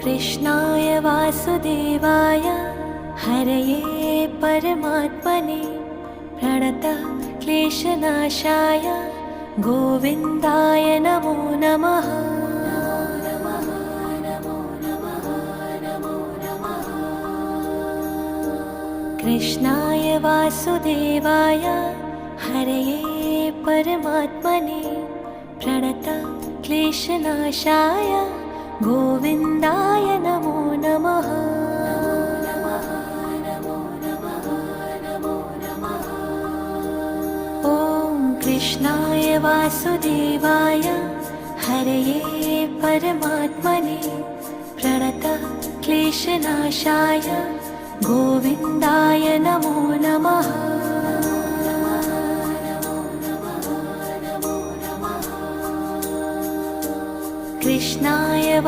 कृष्णाय वासुदेवाय हरये परमात्मने प्रणतः क्लेशनाशाय गोविन्दाय नमो नमः। कृष्णाय वासुदेवाय हरये परमात्मने प्रणतः क्लेशनाशाय गोविन्दाय नमो नमः। ॐ कृष्णाय वासुदेवाय हरये परमात्मने प्रणतः क्लेशनाशाय गोविन्दाय नमो नमः। कृष्णाय